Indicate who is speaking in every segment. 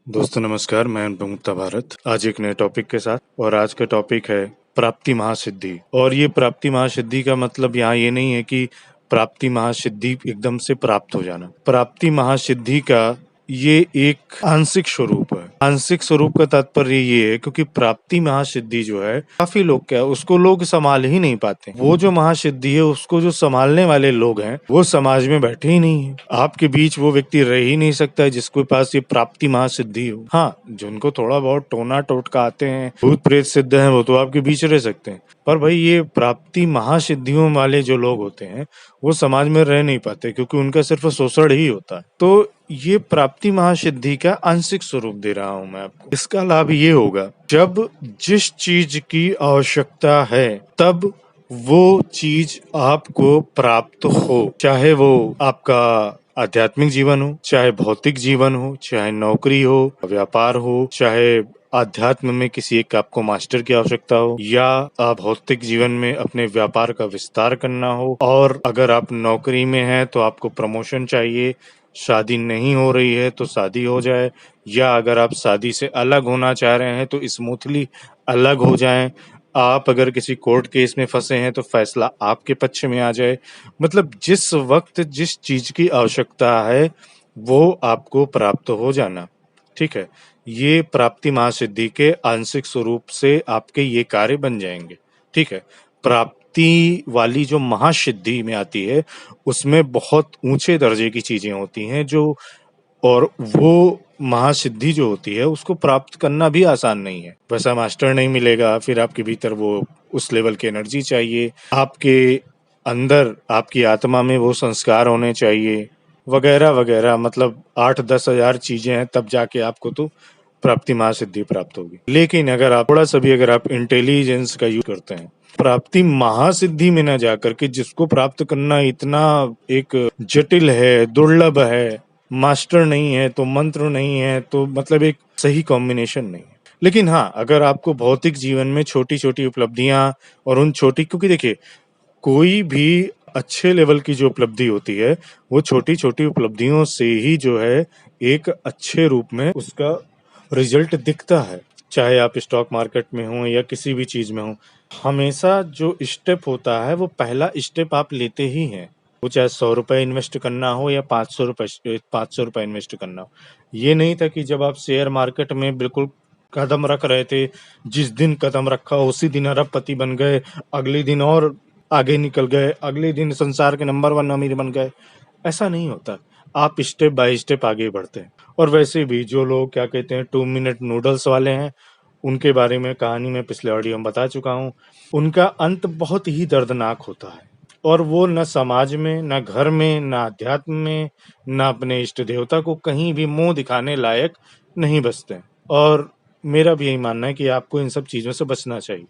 Speaker 1: दोस्तों नमस्कार, मैं अनुपम गुप्ता भारत आज एक नए टॉपिक के साथ। और आज का टॉपिक है प्राप्ति महासिद्धि। और ये प्राप्ति महासिद्धि का मतलब यहाँ ये नहीं है कि प्राप्ति महासिद्धि एकदम से प्राप्त हो जाना। प्राप्ति महासिद्धि का ये एक आंशिक स्वरूप है। आंशिक स्वरूप का तात्पर्य ये है क्योंकि प्राप्ति महासिद्धि जो है काफी लोग क्या उसको लोग संभाल ही नहीं पाते। वो जो महासिद्धि है उसको जो संभालने वाले लोग हैं वो समाज में बैठे ही नहीं है। आपके बीच वो व्यक्ति रह ही नहीं सकता है जिसके पास ये प्राप्ति महासिद्धि हो। हाँ, जिनको थोड़ा बहुत टोना टोटका आते हैं, भूत प्रेत सिद्ध हैं, वो तो आपके बीच रह सकते हैं। पर भाई ये प्राप्ति महासिद्धियों वाले जो लोग होते हैं वो समाज में रह नहीं पाते क्योंकि उनका सिर्फ शोषण ही होता है। तो ये प्राप्ति महासिद्धि का आंशिक स्वरूप दे रहा हूं मैं आपको। इसका लाभ ये होगा जब जिस चीज की आवश्यकता है तब वो चीज आपको प्राप्त हो, चाहे वो आपका आध्यात्मिक जीवन हो, चाहे भौतिक जीवन हो, चाहे नौकरी हो, व्यापार हो, चाहे आध्यात्म में किसी एक आपको मास्टर की आवश्यकता हो, या भौतिक जीवन में अपने व्यापार का विस्तार करना हो, और अगर आप नौकरी में हैं तो आपको प्रमोशन चाहिए, शादी नहीं हो रही है तो शादी हो जाए, या अगर आप शादी से अलग होना चाह रहे हैं तो स्मूथली अलग हो जाएं, आप अगर किसी कोर्ट केस में फंसे हैं तो फैसला आपके पक्ष में आ जाए। मतलब जिस वक्त जिस चीज की आवश्यकता है वो आपको प्राप्त हो जाना। ठीक है, ये प्राप्ति महासिद्धि के आंशिक स्वरूप से आपके ये कार्य बन जाएंगे। ठीक है, प्राप्ति वाली जो महासिद्धि में आती है उसमें बहुत ऊंचे दर्जे की चीजें होती हैं जो, और वो महासिद्धि जो होती है उसको प्राप्त करना भी आसान नहीं है। वैसा मास्टर नहीं मिलेगा, फिर आपके भीतर वो उस लेवल की एनर्जी चाहिए, आपके अंदर आपकी आत्मा में वो संस्कार होने चाहिए, वगैरह वगैरह। मतलब 8-10 हजार चीजें हैं तब जाके आपको तो प्राप्ति महासिद्धि प्राप्त होगी। लेकिन अगर आप थोड़ा सा भी अगर आप इंटेलिजेंस का यूज करते हैं प्राप्ति महासिद्धि में ना जाकर के, जिसको प्राप्त करना इतना एक जटिल है, दुर्लभ है, मास्टर नहीं है तो मंत्र नहीं है तो मतलब एक सही कॉम्बिनेशन नहीं है। लेकिन हाँ, अगर आपको भौतिक जीवन में छोटी छोटी उपलब्धियां, और उन छोटी, क्योंकि देखिए कोई भी अच्छे लेवल की जो उपलब्धि होती है वो छोटी छोटी उपलब्धियों से ही जो है एक अच्छे रूप में उसका रिजल्ट दिखता है। चाहे आप स्टॉक मार्केट में हो या किसी भी चीज में हो, हमेशा जो स्टेप होता है वो पहला स्टेप आप लेते ही हैं। वो चाहे 100 रुपए इन्वेस्ट करना हो या 500 रुपए इन्वेस्ट करना हो। ये नहीं था कि जब आप शेयर मार्केट में बिल्कुल कदम रख रहे थे, जिस दिन कदम रखा उसी दिन अरबपति बन गए, अगले दिन और आगे निकल गए, अगले दिन संसार के नंबर 1 अमीर बन गए। ऐसा नहीं होता, आप स्टेप बाय स्टेप आगे बढ़ते हैं। और वैसे भी जो लोग क्या कहते हैं 2 मिनट नूडल्स वाले हैं, उनके बारे में कहानी में पिछले ऑडियो में बता चुका हूँ। उनका अंत बहुत ही दर्दनाक होता है, और वो न समाज में, न घर में, न अध्यात्म में, न अपने इष्ट देवता को कहीं भी मुंह दिखाने लायक नहीं बचते। और मेरा भी यही मानना है कि आपको इन सब चीजों से बचना चाहिए।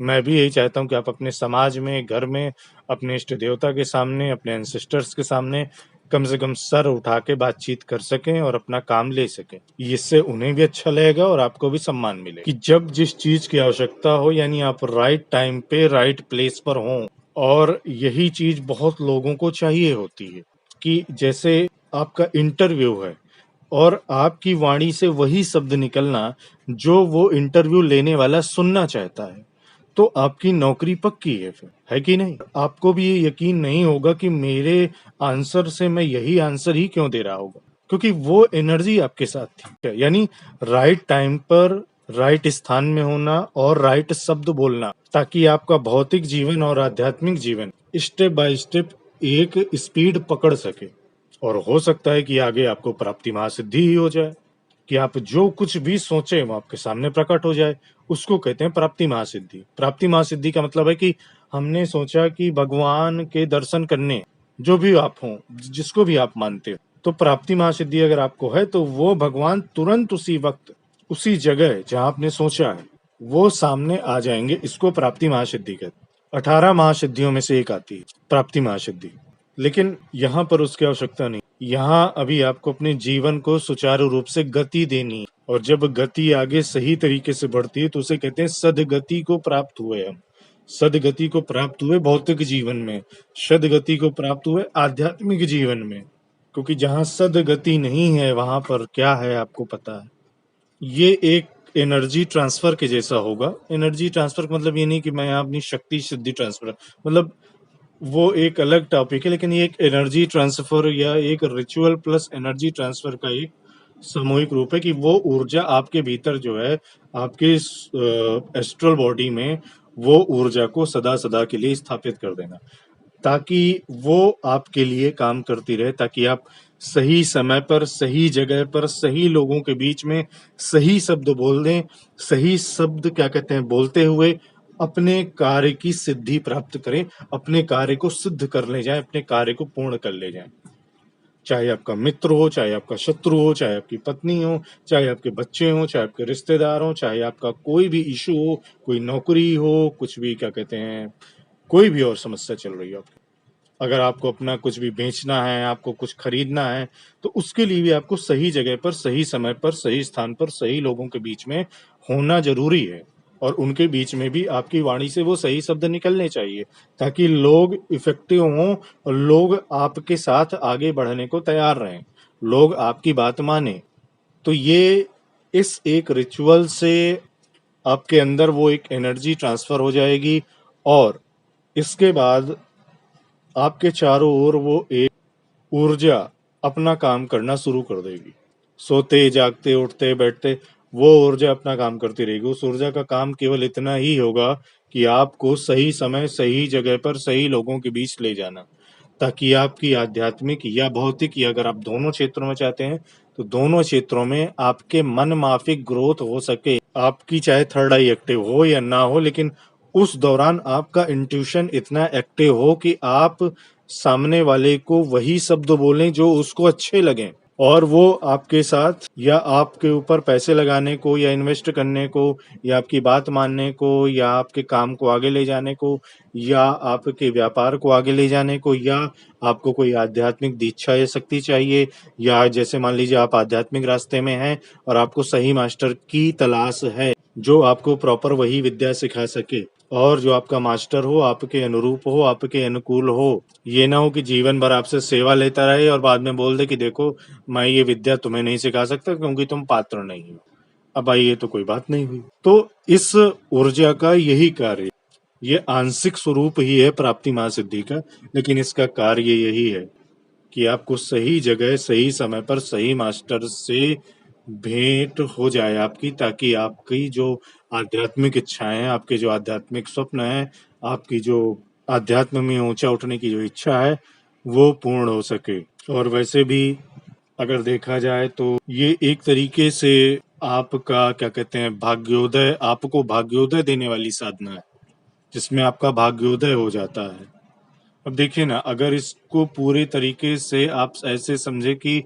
Speaker 1: मैं भी यही चाहता हूँ कि आप अपने समाज में, घर में, अपने इष्ट देवता के सामने, अपने एंसेस्टर्स के सामने कम से कम सर उठा के बातचीत कर सकें और अपना काम ले सकें। इससे उन्हें भी अच्छा लगेगा और आपको भी सम्मान मिलेगा कि जब जिस चीज की आवश्यकता हो, यानी आप राइट टाइम पे राइट प्लेस पर हों। और यही चीज बहुत लोगों को चाहिए होती है कि जैसे आपका इंटरव्यू है और आपकी वाणी से वही शब्द निकलना जो वो इंटरव्यू लेने वाला सुनना चाहता है, तो आपकी नौकरी पक्की है फिर, है कि नहीं? आपको भी ये यकीन नहीं होगा कि मेरे आंसर से मैं यही आंसर ही क्यों दे रहा होगा, क्योंकि वो एनर्जी आपके साथ थी। यानी राइट टाइम पर राइट स्थान में होना और राइट शब्द बोलना, ताकि आपका भौतिक जीवन और आध्यात्मिक जीवन स्टेप बाय स्टेप एक स्पीड पकड़ सके। और हो सकता है कि आगे आपको प्राप्ति महासिद्धि ही हो जाए, कि आप जो कुछ भी सोचे वो आपके सामने प्रकट हो जाए। उसको कहते हैं प्राप्ति महासिद्धि। प्राप्ति महासिद्धि का मतलब है कि हमने सोचा कि भगवान के दर्शन करने, जो भी आप हो, जिसको भी आप मानते हो, तो प्राप्ति महासिद्धि अगर आपको है तो वो भगवान तुरंत उसी वक्त उसी जगह जहां आपने सोचा है वो सामने आ जाएंगे। इसको प्राप्ति महासिद्धि कहते हैं। 18 महासिद्धियों में से एक आती है प्राप्ति महासिद्धि। लेकिन यहाँ पर उसकी आवश्यकता नहीं। यहाँ अभी आपको अपने जीवन को सुचारू रूप से गति देनी है, और जब गति आगे सही तरीके से बढ़ती है तो उसे कहते हैं सदगति को प्राप्त हुए। हम सदगति को प्राप्त हुए भौतिक जीवन में, सदगति को प्राप्त हुए आध्यात्मिक जीवन में। क्योंकि जहाँ सदगति नहीं है वहां पर क्या है आपको पता है? ये एक एनर्जी ट्रांसफर के जैसा होगा। एनर्जी ट्रांसफर का मतलब ये नहीं कि मैं यहाँ अपनी शक्ति सिद्धि ट्रांसफर, मतलब वो एक अलग टॉपिक है, लेकिन ये एक एनर्जी ट्रांसफर या एक रिचुअल प्लस एनर्जी ट्रांसफर का एक सामूहिक रूप है कि वो ऊर्जा आपके भीतर जो है, आपके एस्ट्रल बॉडी में वो ऊर्जा को सदा सदा के लिए स्थापित कर देना, ताकि वो आपके लिए काम करती रहे, ताकि आप सही समय पर, सही जगह पर, सही लोगों के बीच में सही शब्द बोल दें, सही शब्द क्या कहते हैं बोलते हुए अपने कार्य की सिद्धि प्राप्त करें, अपने कार्य को सिद्ध कर ले जाएं, अपने कार्य को पूर्ण कर ले जाएं। चाहे आपका मित्र हो, चाहे आपका शत्रु हो, चाहे आपकी पत्नी हो, चाहे आपके बच्चे हो, चाहे आपके रिश्तेदार हो, चाहे आपका कोई भी इशू हो, कोई नौकरी हो, कुछ भी क्या कहते हैं, कोई भी और समस्या चल रही हो आपकी, अगर आपको अपना कुछ भी बेचना है, आपको कुछ खरीदना है, तो उसके लिए भी आपको सही जगह पर, सही समय पर, सही स्थान पर, सही लोगों के बीच में होना जरूरी है, और उनके बीच में भी आपकी वाणी से वो सही शब्द निकलने चाहिए, ताकि लोग इफेक्टिव हों और लोग आपके साथ आगे बढ़ने को तैयार रहें, लोग आपकी बात माने। तो ये इस एक रिचुअल से आपके अंदर वो एक एनर्जी ट्रांसफर हो जाएगी, और इसके बाद आपके चारों ओर वो एक ऊर्जा अपना काम करना शुरू कर देगी। सोते जागते उठते बैठते वो ऊर्जा अपना काम करती रहेगी। उस ऊर्जा का काम केवल इतना ही होगा कि आपको सही समय, सही जगह पर, सही लोगों के बीच ले जाना, ताकि आपकी आध्यात्मिक या भौतिक, या अगर आप दोनों क्षेत्रों में चाहते हैं तो दोनों क्षेत्रों में आपके मन माफिक ग्रोथ हो सके। आपकी चाहे थर्ड आई एक्टिव हो या ना हो, लेकिन उस दौरान आपका इंट्यूशन इतना एक्टिव हो कि आप सामने वाले को वही शब्द बोलें जो उसको अच्छे लगें, और वो आपके साथ या आपके ऊपर पैसे लगाने को या इन्वेस्ट करने को या आपकी बात मानने को या आपके काम को आगे ले जाने को या आपके व्यापार को आगे ले जाने को, या आपको कोई आध्यात्मिक दीक्षा या शक्ति चाहिए, या जैसे मान लीजिए आप आध्यात्मिक रास्ते में हैं और आपको सही मास्टर की तलाश है जो आपको प्रॉपर वही विद्या सिखा सके, और जो आपका मास्टर हो, आपके अनुरूप हो, आपके अनुकूल हो। ये ना हो कि जीवन भर आपसे सेवा लेता रहे और बाद में बोल दे कि देखो, मैं ये विद्या तुम्हें नहीं सिखा सकता क्योंकि तुम पात्र नहीं हो। अब भाई ये तो कोई बात नहीं हुई। तो इस ऊर्जा का यही कार्य, ये आंशिक स्वरूप ही है प्राप्ति महासिद्धि का, लेकिन इसका कार्य यही है कि आपको सही जगह, सही समय पर, सही मास्टर से भेंट हो जाए आपकी, ताकि आपकी जो आध्यात्मिक इच्छाएं हैं, आपके जो आध्यात्मिक स्वप्न हैं, आपकी जो आध्यात्म में ऊंचा उठने की जो इच्छा है, वो पूर्ण हो सके। और वैसे भी अगर देखा जाए तो ये एक तरीके से आपका क्या कहते हैं भाग्योदय, आपको भाग्योदय देने वाली साधना है, जिसमें आपका भाग्योदय हो जाता है। अब देखिए ना, अगर इसको पूरे तरीके से आप ऐसे समझे कि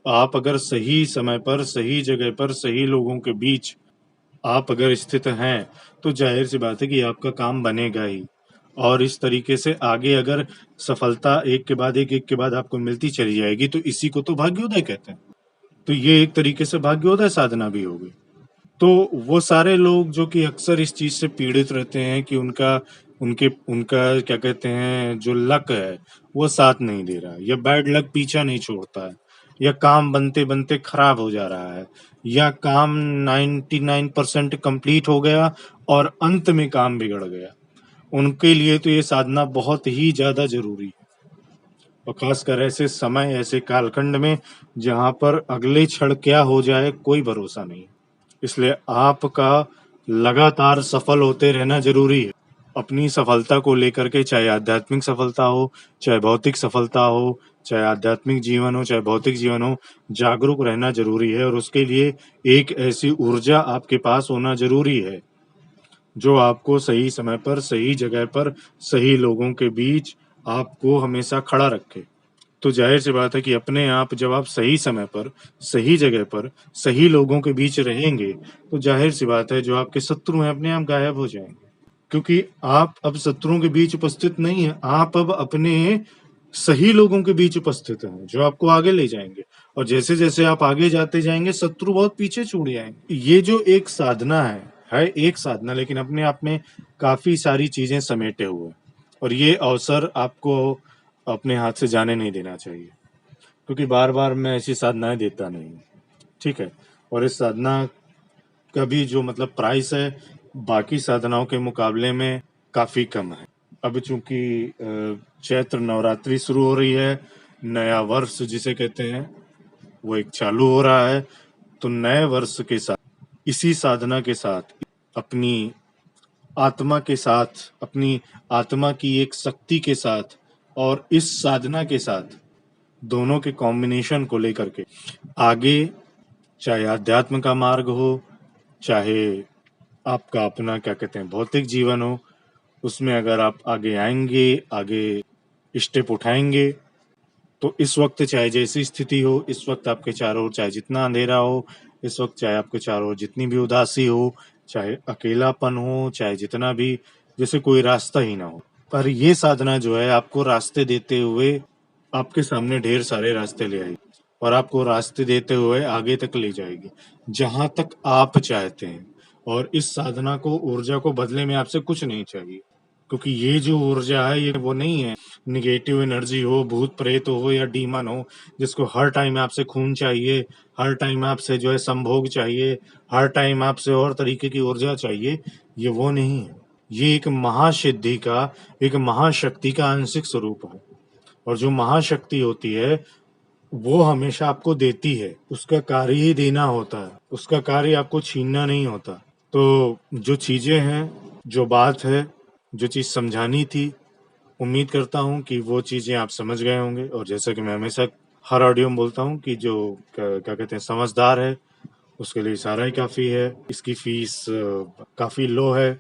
Speaker 1: आप अगर सही समय पर, सही जगह पर, सही लोगों के बीच आप अगर स्थित हैं, तो जाहिर सी बात है कि आपका काम बनेगा ही, और इस तरीके से आगे अगर सफलता एक के बाद एक के बाद आपको मिलती चली जाएगी, तो इसी को तो भाग्योदय कहते हैं। तो ये एक तरीके से भाग्योदय साधना भी होगी। तो वो सारे लोग जो कि अक्सर इस चीज से पीड़ित रहते हैं कि उनका उनके उनका क्या कहते हैं जो लक है वो साथ नहीं दे रहा, या बैड लक पीछा नहीं छोड़ता है, या काम बनते बनते खराब हो जा रहा है, या काम 99% कंप्लीट हो गया और अंत में काम बिगड़ गया, उनके लिए तो ये साधना बहुत ही ज्यादा जरूरी है। और खासकर ऐसे समय, ऐसे कालखंड में जहां पर अगले क्षण क्या हो जाए कोई भरोसा नहीं, इसलिए आपका लगातार सफल होते रहना जरूरी है। अपनी सफलता को लेकर के, चाहे आध्यात्मिक सफलता हो, चाहे भौतिक सफलता हो, चाहे आध्यात्मिक जीवन हो, चाहे भौतिक जीवन हो, जागरूक रहना जरूरी है, और उसके लिए एक ऐसी ऊर्जा आपके पास होना जरूरी है जो आपको सही समय पर, सही जगह पर, सही लोगों के बीच आपको हमेशा खड़ा रखे। तो जाहिर सी बात है कि अपने आप जब आप सही समय पर, सही जगह पर, सही लोगों के बीच रहेंगे, तो जाहिर सी बात है जो आपके शत्रु हैं अपने आप गायब हो जाएंगे, क्योंकि आप अब शत्रुओं के बीच उपस्थित नहीं है, आप अब अपने सही लोगों के बीच उपस्थित हैं जो आपको आगे ले जाएंगे, और जैसे जैसे आप आगे जाते जाएंगे शत्रु बहुत पीछे छूट जाएंगे। ये जो एक साधना है एक साधना, लेकिन अपने आप में काफी सारी चीजें समेटे हुए हैं, और ये अवसर आपको अपने हाथ से जाने नहीं देना चाहिए, क्योंकि बार बार मैं ऐसी साधनाएं देता नहीं हूं, ठीक है। और इस साधना का भी जो मतलब प्राइस है बाकी साधनाओं के मुकाबले में काफी कम है। अब चूंकि चैत्र नवरात्रि शुरू हो रही है, नया वर्ष जिसे कहते हैं वो एक चालू हो रहा है, तो नए वर्ष के साथ इसी साधना के साथ अपनी आत्मा के साथ, अपनी आत्मा की एक शक्ति के साथ और इस साधना के साथ दोनों के कॉम्बिनेशन को लेकर के आगे, चाहे अध्यात्म का मार्ग हो, चाहे आपका अपना क्या कहते हैं भौतिक जीवन हो, उसमें अगर आप आगे आएंगे, आगे स्टेप उठाएंगे, तो इस वक्त चाहे जैसी स्थिति हो, इस वक्त आपके चारों ओर चाहे जितना अंधेरा हो, इस वक्त चाहे आपके चारों ओर जितनी भी उदासी हो, चाहे अकेलापन हो, चाहे जितना भी जैसे कोई रास्ता ही ना हो, पर ये साधना जो है आपको रास्ते देते हुए आपके सामने ढेर सारे रास्ते ले आएगी और आपको रास्ते देते हुए आगे तक ले जाएगी जहां तक आप चाहते हैं। और इस साधना को, ऊर्जा को बदले में आपसे कुछ नहीं चाहिए, क्योंकि ये जो ऊर्जा है ये वो नहीं है निगेटिव एनर्जी हो, भूत प्रेत हो या डीमन हो, जिसको हर टाइम आपसे खून चाहिए, हर टाइम आपसे जो है संभोग चाहिए, हर टाइम आपसे और तरीके की ऊर्जा चाहिए। ये वो नहीं है। ये एक महासिद्धि का, एक महाशक्ति का आंशिक स्वरूप है। और जो महाशक्ति होती है वो हमेशा आपको देती है, उसका कार्य ही देना होता है, उसका कार्य आपको छीनना नहीं होता। तो जो चीजें हैं, जो बात है, जो चीज समझानी थी, उम्मीद करता हूँ कि वो चीजें आप समझ गए होंगे। और जैसा कि मैं हमेशा हर ऑडियो में बोलता हूँ कि जो क्या कहते हैं समझदार है उसके लिए इशारा ही काफी है। इसकी फीस काफी लो है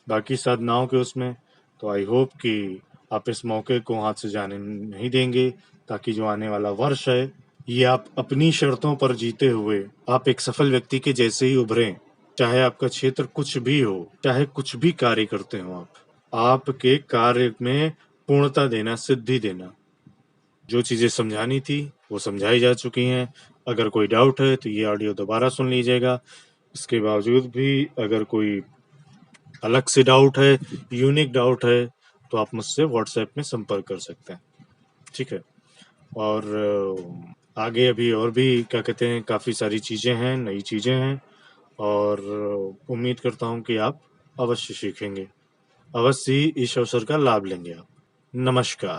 Speaker 1: बाकी साधनाओं के उसमें। तो आई होप कि आप इस मौके को हाथ से जाने नहीं देंगे, ताकि जो आने वाला वर्ष है ये आप अपनी शर्तों पर जीते हुए आप एक सफल व्यक्ति के जैसे ही उभरें। चाहे आपका क्षेत्र कुछ भी हो, चाहे कुछ भी कार्य करते हो आप, आपके कार्य में पूर्णता देना, सिद्धि देना। जो चीजें समझानी थी वो समझाई जा चुकी हैं। अगर कोई डाउट है तो ये ऑडियो दोबारा सुन लीजिएगा। इसके बावजूद भी अगर कोई अलग से डाउट है, यूनिक डाउट है, तो आप मुझसे व्हाट्सएप में संपर्क कर सकते हैं। ठीक है। और आगे अभी और भी क्या कहते हैं काफी सारी चीजें हैं, नई चीजें हैं, और उम्मीद करता हूँ कि आप अवश्य सीखेंगे, अवश्य ही इस अवसर का लाभ लेंगे आप। नमस्कार।